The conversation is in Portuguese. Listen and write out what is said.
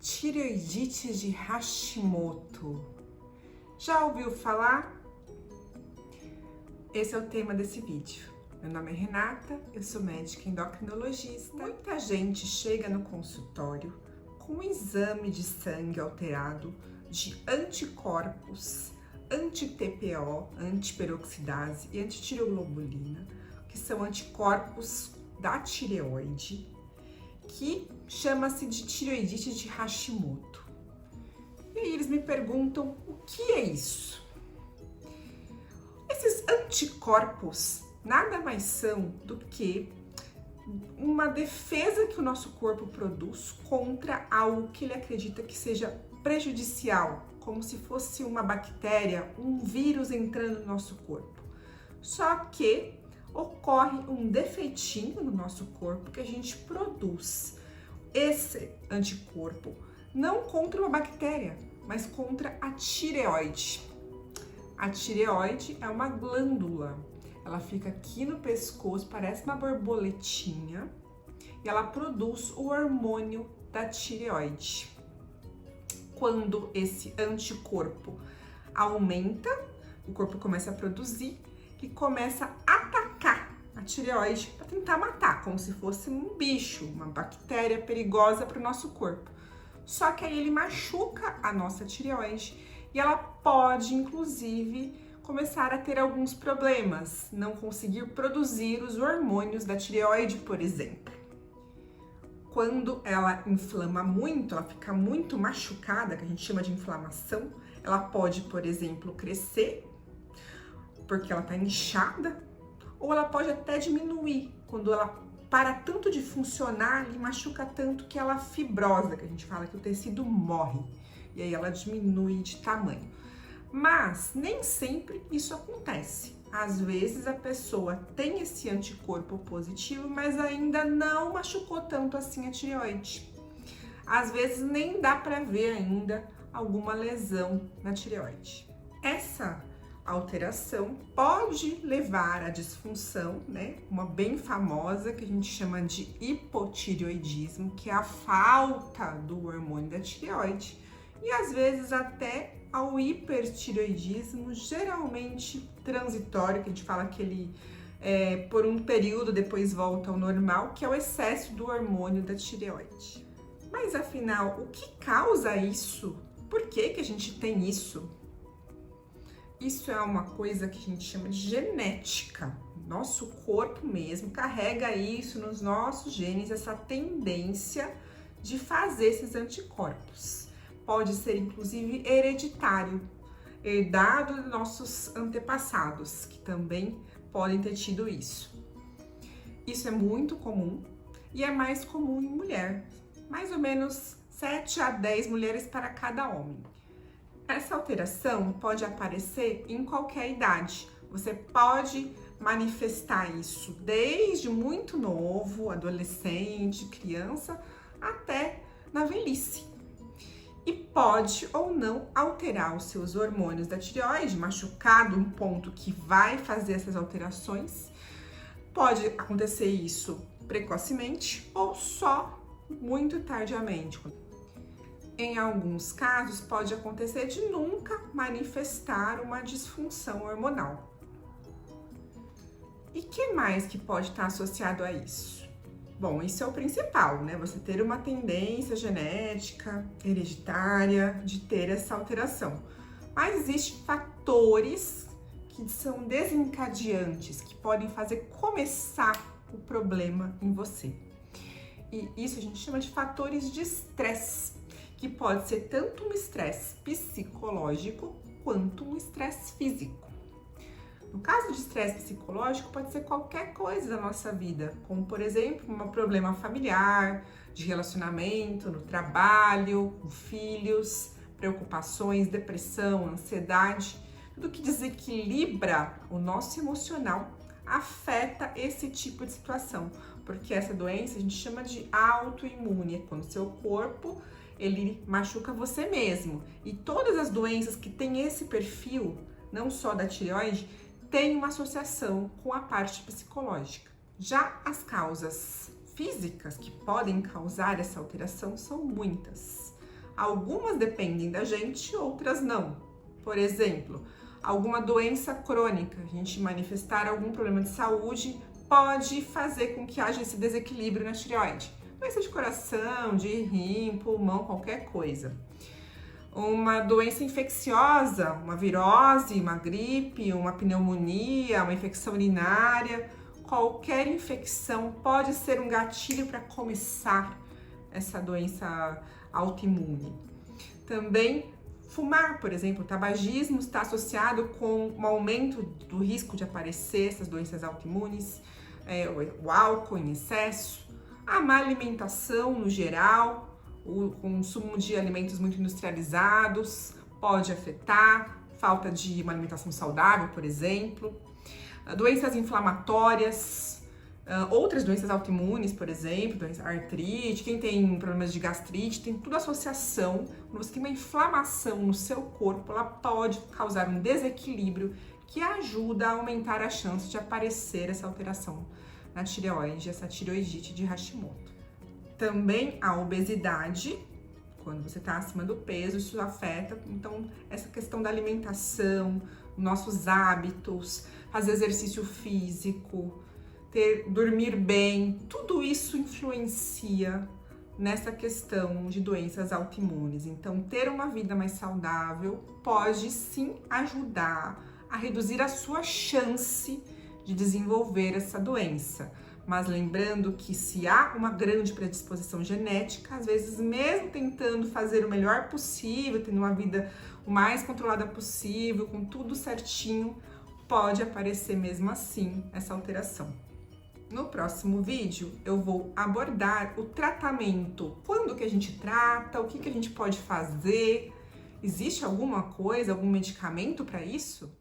Tireoidite de Hashimoto. Já ouviu falar? Esse é o tema desse vídeo. Meu nome é Renata, eu sou médica endocrinologista. Muita gente chega no consultório com um exame de sangue alterado de anticorpos, anti-TPO, antiperoxidase e antitireoglobulina, que são anticorpos da tireoide, que chama-se de tireoidite de Hashimoto. E aí eles me perguntam, o que é isso? Esses anticorpos nada mais são do que uma defesa que o nosso corpo produz contra algo que ele acredita que seja prejudicial, como se fosse uma bactéria, um vírus entrando no nosso corpo. Só que ocorre um defeitinho no nosso corpo que a gente produz esse anticorpo não contra uma bactéria, mas contra a tireoide. A tireoide é uma glândula, ela fica aqui no pescoço, parece uma borboletinha, e ela produz o hormônio da tireoide. Quando esse anticorpo aumenta, o corpo começa a produzir e começa a atacar a tireoide para tentar matar, como se fosse um bicho, uma bactéria perigosa para o nosso corpo. Só que aí ele machuca a nossa tireoide e ela pode, inclusive, começar a ter alguns problemas, não conseguir produzir os hormônios da tireoide, por exemplo. Quando ela inflama muito, ela fica muito machucada, que a gente chama de inflamação, ela pode, por exemplo, crescer, porque ela está inchada, ou ela pode até diminuir, quando ela para tanto de funcionar e machuca tanto que ela fibrosa, que a gente fala que o tecido morre, e aí ela diminui de tamanho. Mas nem sempre isso acontece. Às vezes a pessoa tem esse anticorpo positivo, mas ainda não machucou tanto assim a tireoide. Às vezes nem dá para ver ainda alguma lesão na tireoide. Essa alteração pode levar à disfunção, né? Uma bem famosa que a gente chama de hipotireoidismo, que é a falta do hormônio da tireoide, e às vezes até ao hipertireoidismo, geralmente transitório, que a gente fala que ele por um período depois volta ao normal, que é o excesso do hormônio da tireoide. Mas afinal, o que causa isso? Por que que a gente tem isso? Isso é uma coisa que a gente chama de genética. Nosso corpo mesmo carrega isso nos nossos genes, essa tendência de fazer esses anticorpos. Pode ser inclusive hereditário, herdado de nossos antepassados, que também podem ter tido isso. Isso é muito comum e é mais comum em mulher, mais ou menos 7 a 10 mulheres para cada homem. Essa alteração pode aparecer em qualquer idade. Você pode manifestar isso desde muito novo, adolescente, criança, até na velhice. E pode ou não alterar os seus hormônios da tireoide, machucado um ponto que vai fazer essas alterações. Pode acontecer isso precocemente ou só muito tardiamente. Em alguns casos, pode acontecer de nunca manifestar uma disfunção hormonal. E que mais que pode estar associado a isso? Bom, isso é o principal, né? Você ter uma tendência genética, hereditária, de ter essa alteração. Mas existem fatores que são desencadeantes, que podem fazer começar o problema em você. E isso a gente chama de fatores de estresse, que pode ser tanto um estresse psicológico quanto um estresse físico. No caso de estresse psicológico, pode ser qualquer coisa da nossa vida, como, por exemplo, um problema familiar, de relacionamento, no trabalho, com filhos, preocupações, depressão, ansiedade. Tudo que desequilibra o nosso emocional afeta esse tipo de situação, porque essa doença a gente chama de autoimune, é quando seu corpo ele machuca você mesmo. E todas as doenças que têm esse perfil, não só da tireoide, tem uma associação com a parte psicológica. Já as causas físicas que podem causar essa alteração são muitas. Algumas dependem da gente, outras não. Por exemplo, alguma doença crônica, a gente manifestar algum problema de saúde pode fazer com que haja esse desequilíbrio na tireoide. Doença de coração, de rim, pulmão, qualquer coisa. Uma doença infecciosa, uma virose, uma gripe, uma pneumonia, uma infecção urinária, qualquer infecção pode ser um gatilho para começar essa doença autoimune. Também fumar, por exemplo, o tabagismo está associado com um aumento do risco de aparecer essas doenças autoimunes, o álcool em excesso, a má alimentação no geral, o consumo de alimentos muito industrializados pode afetar, falta de uma alimentação saudável, por exemplo, doenças inflamatórias, outras doenças autoimunes, por exemplo, artrite, quem tem problemas de gastrite, tem tudo associação. Quando você tem uma inflamação no seu corpo, ela pode causar um desequilíbrio que ajuda a aumentar a chance de aparecer essa alteração na tireoide, essa tireoidite de Hashimoto. Também a obesidade, quando você está acima do peso, isso afeta. Então, essa questão da alimentação, nossos hábitos, fazer exercício físico, dormir bem, tudo isso influencia nessa questão de doenças autoimunes. Então, ter uma vida mais saudável pode sim ajudar a reduzir a sua chance de desenvolver essa doença. Mas lembrando que se há uma grande predisposição genética, às vezes mesmo tentando fazer o melhor possível, tendo uma vida o mais controlada possível, com tudo certinho, pode aparecer mesmo assim essa alteração. No próximo vídeo eu vou abordar o tratamento, quando que a gente trata, o que a gente pode fazer, existe alguma coisa, algum medicamento para isso?